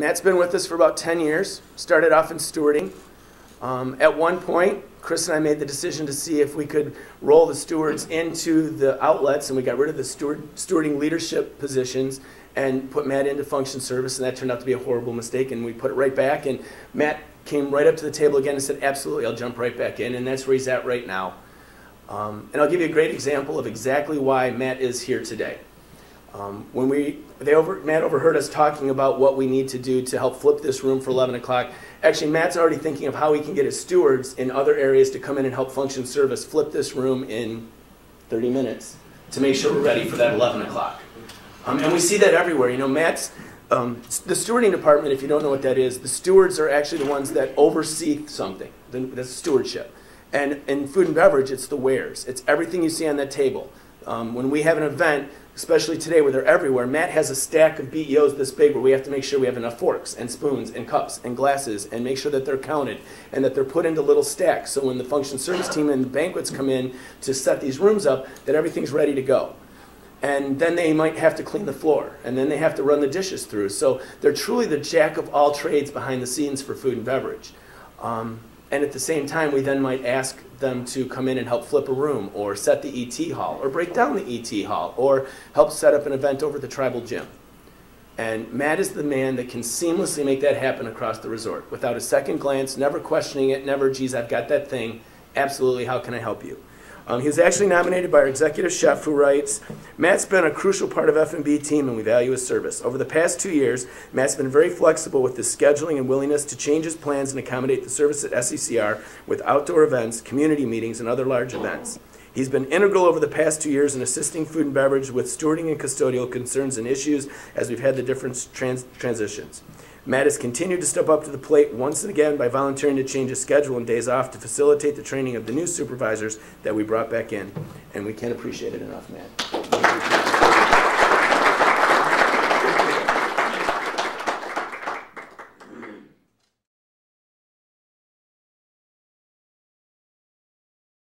Matt's been with us for about 10 years, started off in stewarding. At one point, Chris and I made the decision to see if we could roll the stewards into the outlets, and we got rid of the stewarding leadership positions and put Matt into function service, and that turned out to be a horrible mistake, and we put it right back, and Matt came right up to the table again and said, absolutely, I'll jump right back in, and that's where he's at right now. And I'll give you a great example of exactly why Matt is here today. Matt overheard us talking about what we need to do to help flip this room for 11 o'clock. Actually, Matt's already thinking of how he can get his stewards in other areas to come in and help function service, flip this room in 30 minutes to make sure we're ready for that 11 o'clock. And we see that everywhere. You know, Matt's, the stewarding department, if you don't know what that is, the stewards are actually the ones that oversee something. That's stewardship. And in food and beverage, it's the wares. It's everything you see on that table. When we have an event, especially today where they're everywhere, Matt has a stack of BEOs this big where we have to make sure we have enough forks and spoons and cups and glasses and make sure that they're counted and that they're put into little stacks so when the function service team and the banquets come in to set these rooms up, that everything's ready to go. And then they might have to clean the floor, and then they have to run the dishes through. So they're truly the jack of all trades behind the scenes for food and beverage. And at the same time, we then might ask them to come in and help flip a room, or set the ET hall, or break down the ET hall, or help set up an event over at the tribal gym. And Matt is the man that can seamlessly make that happen across the resort, without a second glance, never questioning it, never, geez, I've got that thing. Absolutely, how can I help you? He was actually nominated by our executive chef who writes, Matt's been a crucial part of F&B team and we value his service. Over the past 2 years, Matt's been very flexible with his scheduling and willingness to change his plans and accommodate the service at SECR with outdoor events, community meetings, and other large events. He's been integral over the past 2 years in assisting food and beverage with stewarding and custodial concerns and issues as we've had the different transitions. Matt has continued to step up to the plate once again by volunteering to change his schedule and days off to facilitate the training of the new supervisors that we brought back in. And we can't appreciate it enough, Matt.